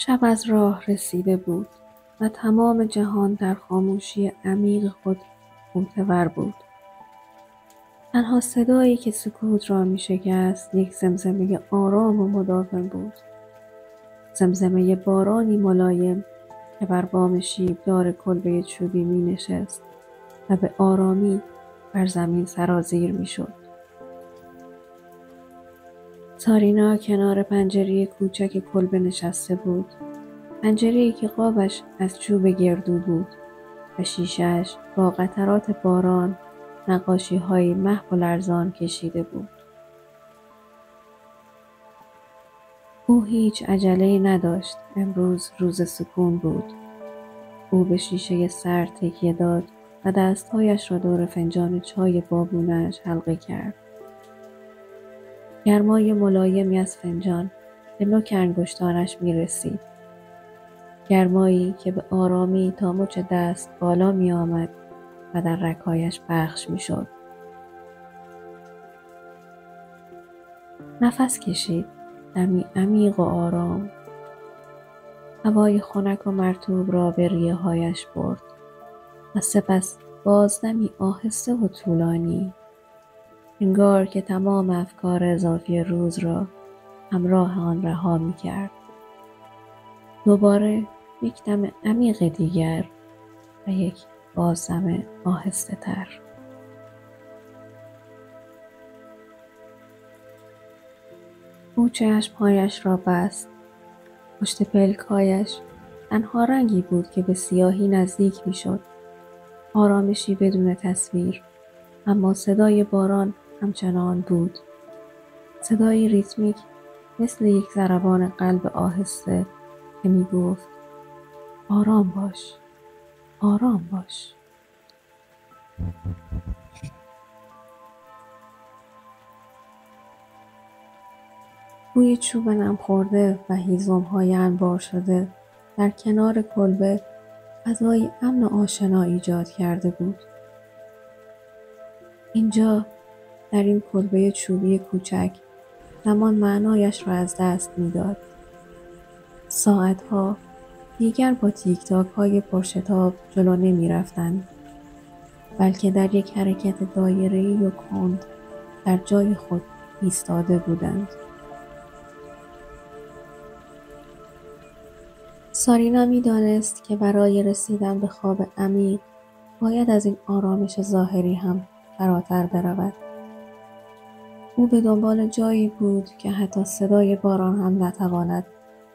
شب از راه رسیده بود و تمام جهان در خاموشی عمیق خود غوطه‌ور بود. تنها صدایی که سکوت را می شکست یک زمزمه آرام و مداوم بود. زمزمه بارانی ملایم که بر بام شیبدار کلبه چوبی می نشست و به آرامی بر زمین سرازیر می شد. سارینا کنار پنجره کوچک کلبه نشسته بود. پنجره‌ای که قابش از چوب گردو بود و شیشه‌اش با قطرات باران نقاشی‌های محو و لرزان کشیده بود. او هیچ عجله‌ای نداشت. امروز روز سکون بود. او به شیشه سرد تکیه داد و دستهایش را دور فنجان چای بابونه‌اش حلقه کرد. گرمای ملایمی از فنجان به نوک انگشتانش می رسید. گرمایی که به آرامی تا مچ دست بالا می آمد و در رگ‌هایش پخش می شد. نفس کشید، دمی عمیق و آرام. هوای خنک و مرطوب را به ریه‌هایش برد و سپس بازدمی آهسته و طولانی، انگار که تمام افکار اضافی روز را همراه آن رها می کرد. دوباره یک دم عمیق دیگر و یک بازدم آهسته تر. او چشمهایش را بست. پشت پلک‌هایش تنها رنگی بود که به سیاهی نزدیک می شد. آرامشی بدون تصویر، اما صدای باران همچنان بود. صدای ریتمیک مثل یک ضربان قلب آهسته که می گفت آرام باش، آرام باش. بوی چوب نم خورده و هیزم‌های انبار شده در کنار کلبه فضای امن و آشنا ایجاد کرده بود. اینجا در این کلبه چوبی کوچک زمان معنایش را از دست می‌داد. ساعتها دیگر با تیک تاک های پرشتاب جلو نمی رفتند، بلکه در یک حرکت دایره‌ای و کند در جای خود ایستاده بودند. سارینا می دانست که برای رسیدن به خواب عمیق باید از این آرامش ظاهری هم فراتر برود. او به دنبال جایی بود که حتی صدای باران هم نتواند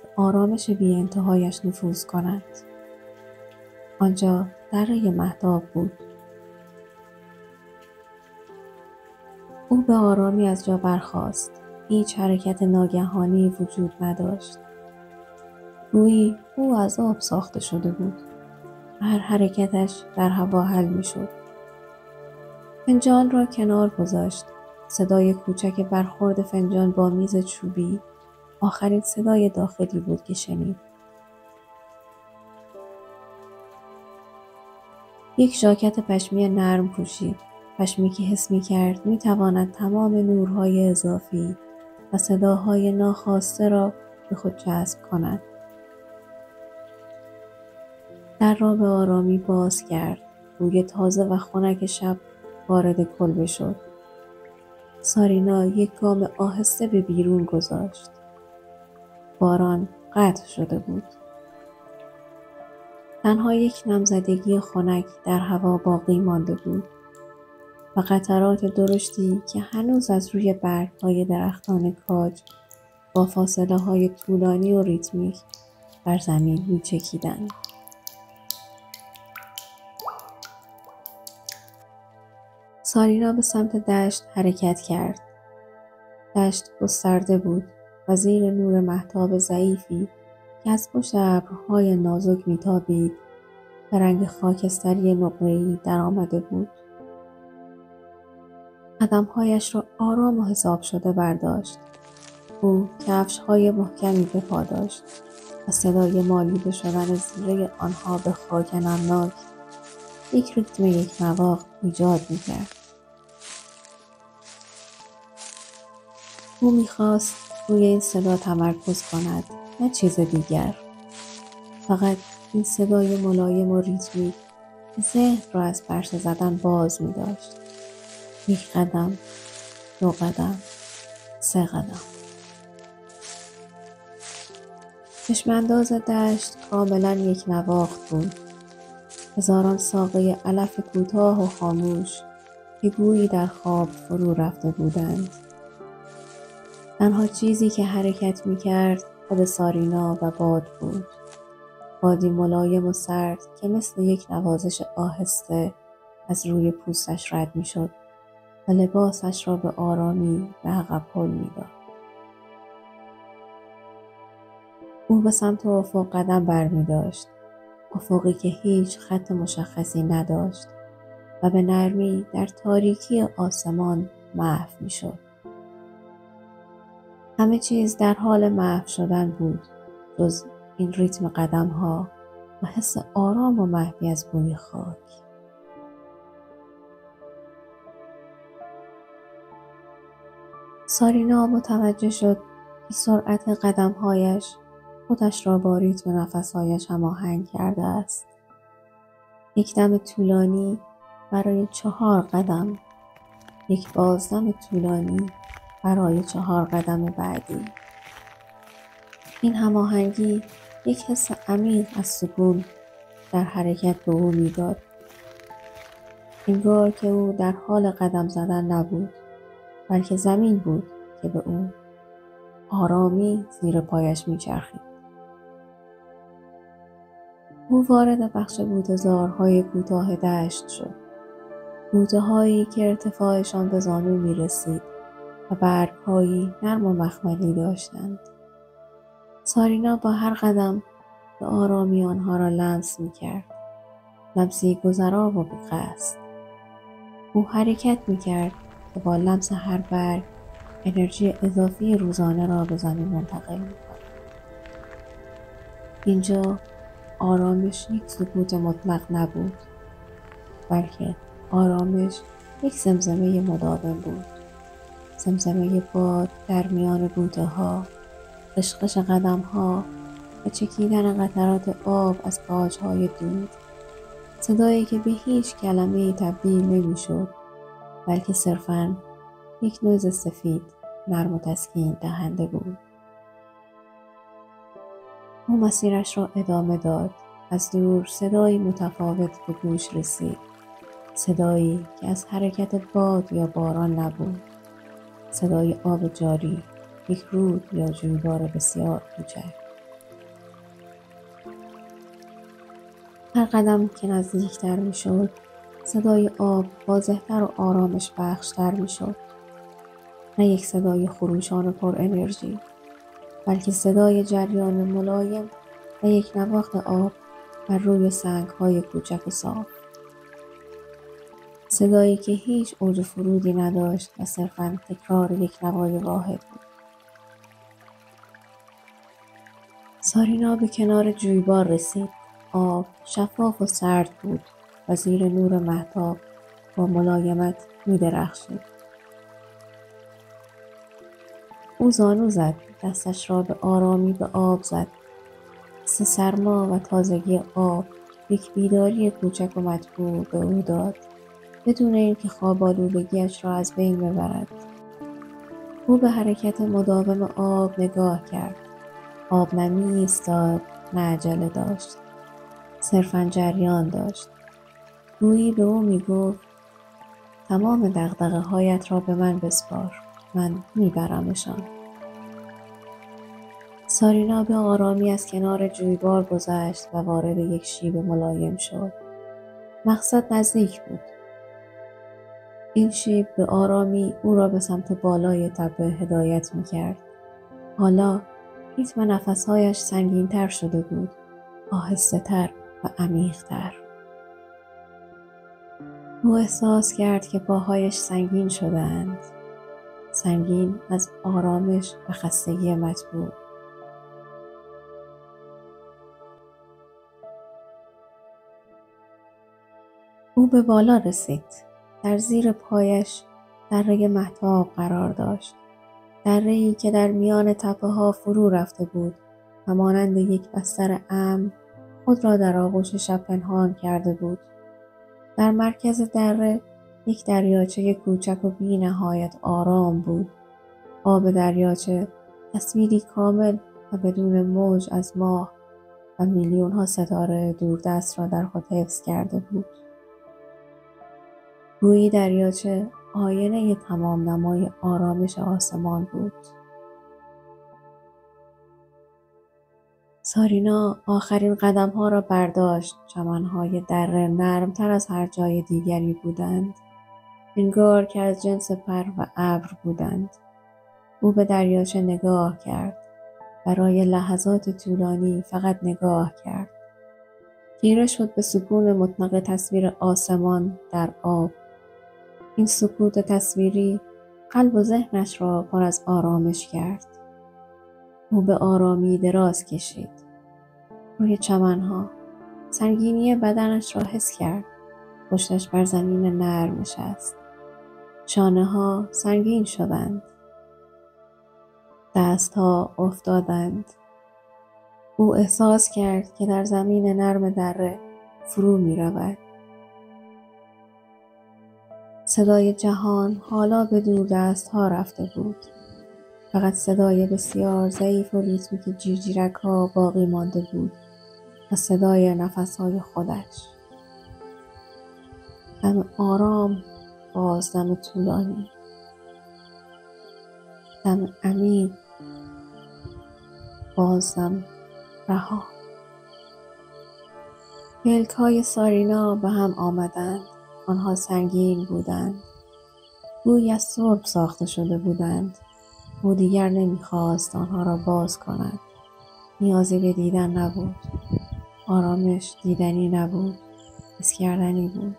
به آرامش بی انتهایش نفوذ کند. آنجا دره مهتاب بود. او به آرامی از جا برخاست. هیچ حرکت ناگهانی وجود نداشت. گویی او از آب ساخته شده بود. هر حرکتش در هوا حل می شد. فنجان را کنار گذاشت. صدای کوچک برخورد فنجان با میز چوبی آخرین صدای داخلی بود که شنید. یک ژاکت پشمی نرم پوشید. پشمی که حس می کرد می تواند تمام نورهای اضافی و صداهای ناخواسته را به خود جذب کند. در را به آرامی باز کرد. بوی تازه و خنک شب وارد کلبه شد. سارینا یک گام آهسته به بیرون گذاشت. باران قطع شده بود. تنها یک نمزدگی خنک در هوا باقی مانده بود و قطرات درشتی که هنوز از روی برگ‌های درختان کاج با فاصله‌های طولانی و ریتمیک بر زمین می‌چکیدند. سارینا به سمت دشت حرکت کرد. دشت گسترده بود و زیر نور مهتاب ضعیفی که از پشت ابرهای نازک میتابید به رنگ خاکستری نقره‌ای در آمده بود. قدمهایش را آرام و حساب شده برداشت. او کفش‌های محکمی به پا داشت و صدای مالیده شدن زیره آنها به خاک نمناک یک ریتم یک مواق ایجاد میکرد. او میخواست روی این صدا تمرکز کند، نه چیز دیگر. فقط این صدای ملایم و ریتمیک که ذهن را از پرسه زدن باز می داشت. 1 قدم، 2 قدم، 3 قدم. چشمانداز دشت کاملا یک نواخت بود. هزاران ساقه علف کوتاه و خاموش که گویی در خواب فرو رفته بودند. تنها چیزی که حرکت می کرد خود سارینا و باد بود. بادی ملایم و سرد که مثل یک نوازش آهسته از روی پوستش رد می شد و لباسش را به آرامی به عقب هل می داد. او به سمت افق قدم بر می داشت. افقی که هیچ خط مشخصی نداشت و به نرمی در تاریکی آسمان محو می شد. همه چیز در حال محو شدن بود جز این ریتم قدم ها و حس آرام و محوی از بوی خاک. سارینا متوجه شد که سرعت قدمهایش خودش را با ریتم نفسهایش هماهنگ کرده است. 1 دم طولانی برای 4 قدم، 1 بازدم طولانی برای 4 قدم بعدی. این هماهنگی یک حس عمیق از سکون در حرکت به او میداد. انگار که او در حال قدم زدن نبود، بلکه زمین بود که به او آرامی زیر پایش میچرخید. او وارد بخش بوته‌زارهای کوتاه دشت شد. بوته‌هایی که ارتفاعشان به زانو میرسید و برگ‌هایی نرم و مخملی داشتند. سارینا با هر قدم به آرامی آنها را لمس میکرد. لمسی گذرا و بی‌قصد. او حرکت میکرد که با لمس هر برگ انرژی اضافی روزانه را به زمین منتقل میکند. اینجا آرامش یک سکوت مطلق نبود، بلکه آرامش یک زمزمه مداوم بود. زمزمه باد در میان بوته‌ها، خشخش قدم‌ها و چکیدن قطرات آب از کاج‌های دود. صدایی که به هیچ کلمه‌ای تبدیل نمی‌شد، بلکه صرفاً یک نویز سفید نرم و تسکین دهنده بود. او مسیرش را ادامه داد. از دور صدایی متفاوت به گوش رسید. صدایی که از حرکت باد یا باران نبود. صدای آب جاری، یک رود یا جویبار بسیار کوچک. هر قدم که نزدیکتر می شد، صدای آب واضح‌تر و آرامش بخشتر می شد. نه یک صدای خروشان و پر انرژی، بلکه صدای جریان ملایم و یک نواخت آب بر روی سنگ‌های کوچک و صاف. صدایی که هیچ اوج فرودی نداشت و صرفاً تکرار یک نوای واحد بود. سارینا به کنار جویبار رسید. آب شفاف و سرد بود و زیر نور مهتاب با ملایمت می درخشید. او زانو زد، دستش را به آرامی به آب زد. حس سرما و تازگی آب یک بیداری کوچک و مطبوع به او داد، بدون اینکه خواب آلودگی‌اش را از بین ببرد. او به حرکت مداوم آب نگاه کرد. آب نه می‌ایستاد، نه عجله داشت. صرفاً جریان داشت. گویی به او می‌گفت تمام دغدغه‌هایت را به من بسپار. من میبرمشان. سارینا به آرامی از کنار جویبار گذشت و وارد یک شیب ملایم شد. مقصد نزدیک بود. این شیب به آرامی او را به سمت بالای تپه هدایت می‌کرد. حالا ریتم نفسهایش سنگین‌تر شده بود، آهسته‌تر و عمیق‌تر. او احساس کرد که پاهایش سنگین شده‌اند. سنگین از آرامش و خستگی مطبوع. او به بالا رسید. در زیر پایش دره مهتاب قرار داشت. دره‌ای که در میان تپه‌ها فرو رفته بود و مانند یک بستر امن خود را در آغوش شب پنهان کرده بود. در مرکز دره یک دریاچه کوچک و بی نهایت آرام بود. آب دریاچه تصویری کامل و بدون موج از ماه و میلیون ها ستاره دوردست را در خود حفظ کرده بود. گویی دریاچه آینه تمام نمای آرامش آسمان بود. سارینا آخرین قدم‌ها را برداشت. چمن‌های دره نرم‌تر از هر جای دیگری بودند. انگار که از جنس پر و ابر بودند. او به دریاچه نگاه کرد. برای لحظات طولانی فقط نگاه کرد. خیره شد به سکون مطلق تصویر آسمان در آب. این سکوت تصویری قلب و ذهنش را پر از آرامش کرد. او به آرامی دراز کشید. روی چمنها سنگینی بدنش را حس کرد. پشتش بر زمین نرم نشست. شانه‌ها سنگین شدند. دستها افتادند. او احساس کرد که در زمین نرم دره فرو می رود. صدای جهان حالا به دور دستها رفته بود. فقط صدای بسیار ضعیف و ریتمیک جیرجیرک ها باقی مانده بود و صدای نفسهای خودش. دم آرام، باز دم طولانی. دم عمیق، باز دم رها. پلک‌های سارینا به هم آمدند. آنها سنگین بودند. گویی از سرب ساخته شده بودند. او دیگر نمی‌خواست آنها را باز کند. نیازی به دیدن نبود. آرامش دیدنی نبود. حس کردنی بود.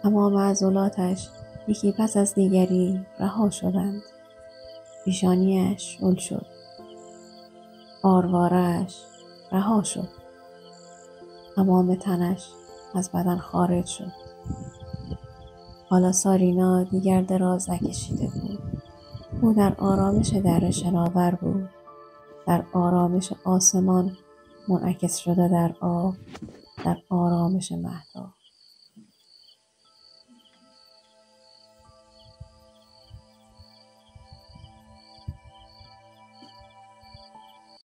تمام عضلاتش یکی پس از دیگری رها شدند. پیشانیش شل شد. آرواره‌اش رها شد. تمام تنش از بدن خارج شد. حالا سارینا دیگر دراز نکشیده بود. او در آرامش دره شناور بود. در آرامش آسمان منعکس شده در آب. در آرامش مهتاب.